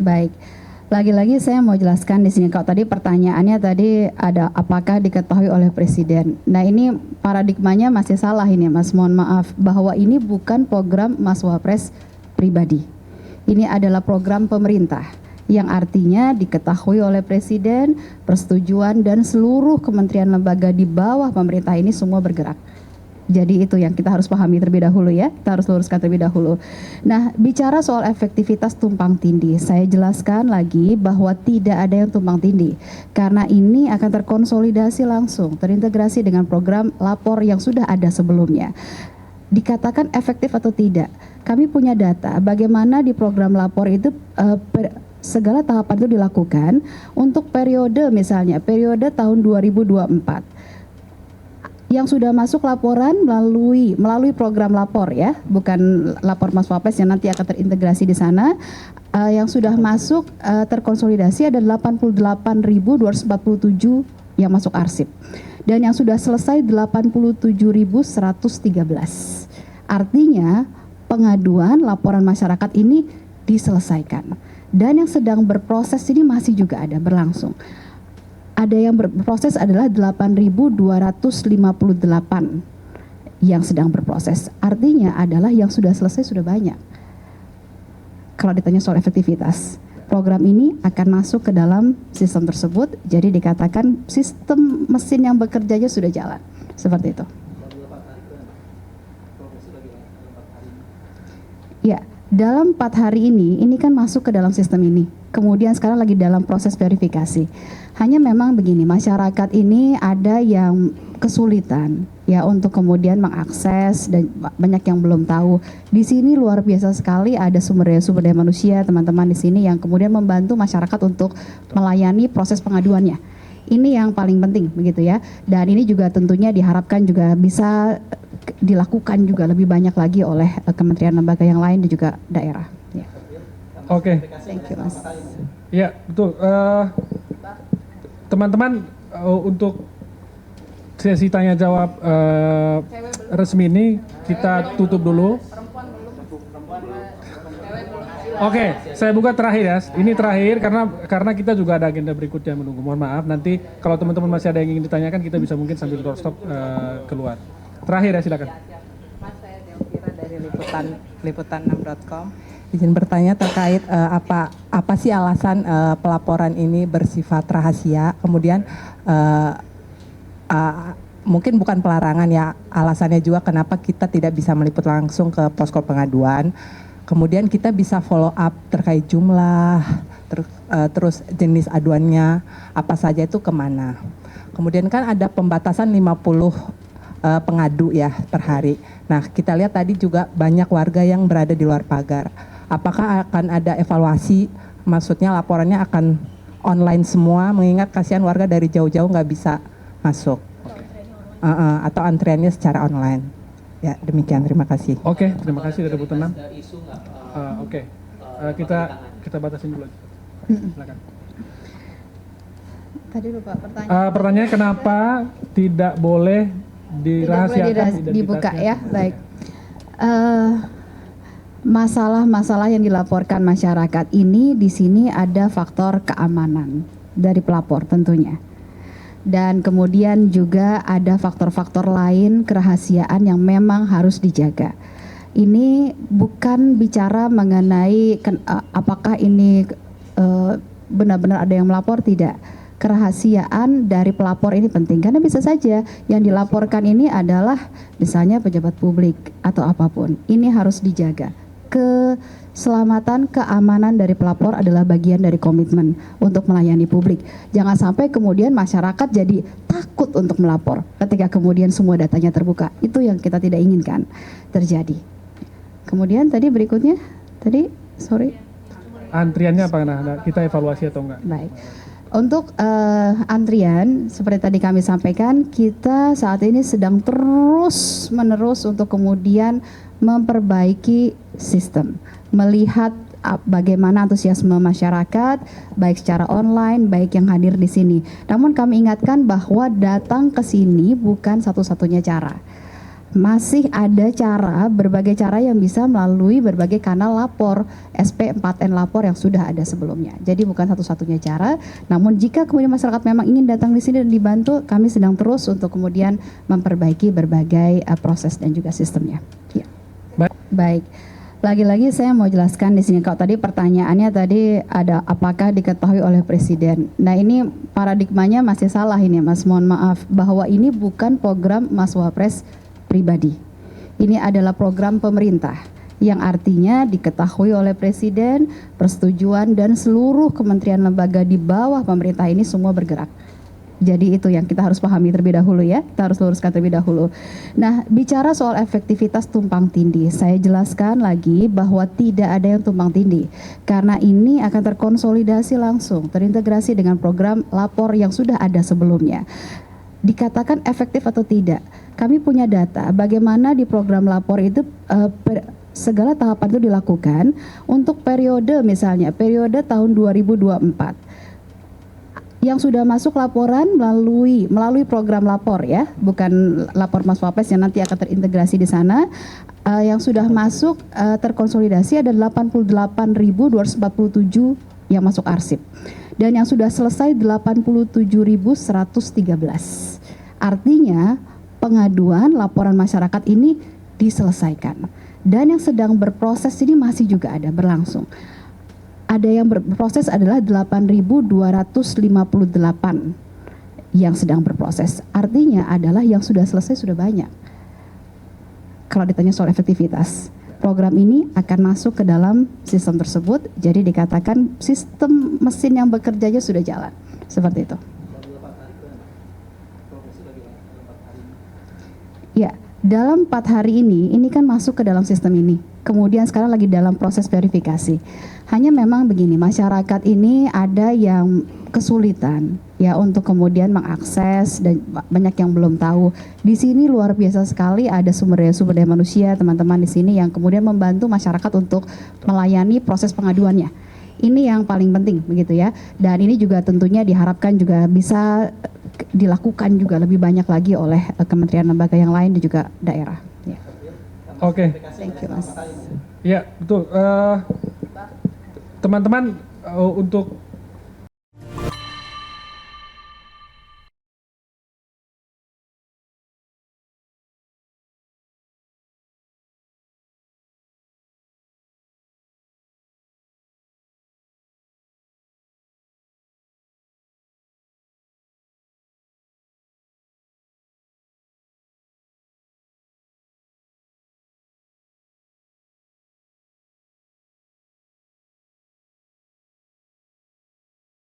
Baik. Lagi-lagi saya mau jelaskan di sini. Kalau tadi pertanyaannya tadi ada apakah diketahui oleh Presiden. Nah ini paradigmanya masih salah ini Mas, mohon maaf. Bahwa ini bukan program Mas Wapres pribadi. Ini adalah program pemerintah yang artinya diketahui oleh Presiden, persetujuan dan seluruh kementerian lembaga di bawah pemerintah ini semua bergerak. Jadi itu yang kita harus pahami terlebih dahulu ya, kita harus luruskan terlebih dahulu. Nah, bicara soal efektivitas tumpang tindih, saya jelaskan lagi bahwa tidak ada yang tumpang tindih. Karena ini akan terkonsolidasi langsung, terintegrasi dengan program lapor yang sudah ada sebelumnya. Dikatakan efektif atau tidak, kami punya data bagaimana di program lapor itu segala tahapan itu dilakukan untuk periode misalnya, periode tahun 2024. Yang sudah masuk laporan melalui program lapor ya, bukan lapor Mas Wapres yang nanti akan terintegrasi di sana. Yang sudah masuk terkonsolidasi ada 88.247 yang masuk arsip. Dan yang sudah selesai 87.113. Artinya pengaduan laporan masyarakat ini diselesaikan. Dan yang sedang berproses ini masih juga ada berlangsung. Ada yang berproses adalah 8.258 yang sedang berproses. Artinya adalah yang sudah selesai sudah banyak. Kalau ditanya soal efektivitas, program ini akan masuk ke dalam sistem tersebut. Jadi dikatakan sistem mesin yang bekerjanya sudah jalan. Seperti itu. Ya, dalam 4 hari ini kan masuk ke dalam sistem ini. Kemudian sekarang lagi dalam proses verifikasi. Hanya memang begini, masyarakat ini ada yang kesulitan ya untuk kemudian mengakses dan banyak yang belum tahu. Di sini luar biasa sekali ada sumber daya manusia teman-teman di sini yang kemudian membantu masyarakat untuk melayani proses pengaduannya. Ini yang paling penting begitu ya. Dan ini juga tentunya diharapkan juga bisa dilakukan juga lebih banyak lagi oleh kementerian lembaga yang lain dan juga daerah. Ya. Oke. Thank you Mas. Ya betul. Teman-teman untuk sesi tanya jawab resmi ini kita tutup dulu. Oke, saya buka terakhir ya. Ini terakhir karena kita juga ada agenda berikutnya menunggu. Mohon maaf nanti kalau teman-teman masih ada yang ingin ditanyakan kita bisa mungkin sambil doorstop keluar. Terakhir ya silakan. Mas, saya Delvira dari liputan6.com. Izin bertanya terkait apa sih alasan pelaporan ini bersifat rahasia. Kemudian mungkin bukan pelarangan ya, alasannya juga kenapa kita tidak bisa meliput langsung ke posko pengaduan. Kemudian kita bisa follow up terkait jumlah, terus jenis aduannya apa saja itu kemana. Kemudian kan ada pembatasan 50 pengadu ya per hari. Nah kita lihat tadi juga banyak warga yang berada di luar pagar. Apakah akan ada evaluasi, maksudnya laporannya akan online semua, mengingat kasihan warga dari jauh-jauh nggak bisa masuk. Atau antriannya secara online. Ya demikian, terima kasih. Oke, terima kasih dari Liputan 6. Oke, kita batasin dulu. Silakan. Tadi lupa pertanyaan. Pertanyaannya kenapa tidak boleh dirahasiakan dibuka ya, baik. Masalah-masalah yang dilaporkan masyarakat ini di sini ada faktor keamanan dari pelapor tentunya. Dan kemudian juga ada faktor-faktor lain kerahasiaan yang memang harus dijaga. Ini bukan bicara mengenai apakah ini benar-benar ada yang melapor, tidak. Kerahasiaan dari pelapor ini penting karena bisa saja yang dilaporkan ini adalah misalnya pejabat publik atau apapun. Ini harus dijaga. Keselamatan, keamanan dari pelapor adalah bagian dari komitmen untuk melayani publik. Jangan sampai kemudian masyarakat jadi takut untuk melapor ketika kemudian semua datanya terbuka. Itu yang kita tidak inginkan terjadi. Kemudian tadi berikutnya, antriannya apa? Nah, kita evaluasi atau enggak? Baik. Untuk antrian, seperti tadi kami sampaikan, kita saat ini sedang terus-menerus untuk kemudian memperbaiki sistem, melihat bagaimana antusiasme masyarakat, baik secara online, baik yang hadir di sini. Namun kami ingatkan bahwa datang ke sini bukan satu-satunya cara. masih ada berbagai cara yang bisa melalui berbagai kanal lapor, SP4N lapor yang sudah ada sebelumnya. Jadi bukan satu-satunya cara, namun jika kemudian masyarakat memang ingin datang di sini dan dibantu, kami sedang terus untuk kemudian memperbaiki berbagai proses dan juga sistemnya. Ya. Baik. Lagi-lagi saya mau jelaskan di sini, kalau tadi pertanyaannya tadi ada apakah diketahui oleh Presiden. Nah ini paradigmanya masih salah ini Mas, mohon maaf, bahwa ini bukan program Mas Wapres pribadi. Ini adalah program pemerintah yang artinya diketahui oleh Presiden, persetujuan dan seluruh kementerian lembaga di bawah pemerintah ini semua bergerak. Jadi itu yang kita harus pahami terlebih dahulu ya, kita harus luruskan terlebih dahulu. Nah, bicara soal efektivitas tumpang tindih, saya jelaskan lagi bahwa tidak ada yang tumpang tindih. Karena ini akan terkonsolidasi langsung, terintegrasi dengan program lapor yang sudah ada sebelumnya. Dikatakan efektif atau tidak, kami punya data bagaimana di program lapor itu segala tahapan itu dilakukan untuk periode misalnya, periode tahun 2024. Yang sudah masuk laporan melalui program lapor ya, bukan lapor Mas Wapres yang nanti akan terintegrasi di sana. Yang sudah masuk terkonsolidasi ada 88.247 yang masuk arsip. Dan yang sudah selesai 87.113. Artinya pengaduan laporan masyarakat ini diselesaikan. Dan yang sedang berproses ini masih juga ada berlangsung. Ada yang berproses adalah 8.258 yang sedang berproses. Artinya adalah yang sudah selesai sudah banyak. Kalau ditanya soal efektivitas, program ini akan masuk ke dalam sistem tersebut, jadi dikatakan sistem mesin yang bekerjanya sudah jalan, seperti itu. Ya, dalam 4 hari ini kan masuk ke dalam sistem ini. Kemudian sekarang lagi dalam proses verifikasi. Hanya memang begini, masyarakat ini ada yang kesulitan ya untuk kemudian mengakses dan banyak yang belum tahu. Di sini luar biasa sekali ada sumber daya manusia teman-teman di sini yang kemudian membantu masyarakat untuk melayani proses pengaduannya. Ini yang paling penting begitu ya. Dan ini juga tentunya diharapkan juga bisa dilakukan juga lebih banyak lagi oleh kementerian lembaga yang lain dan juga daerah. Ya. Oke. Thank you Mas. Ya betul. Teman-teman untuk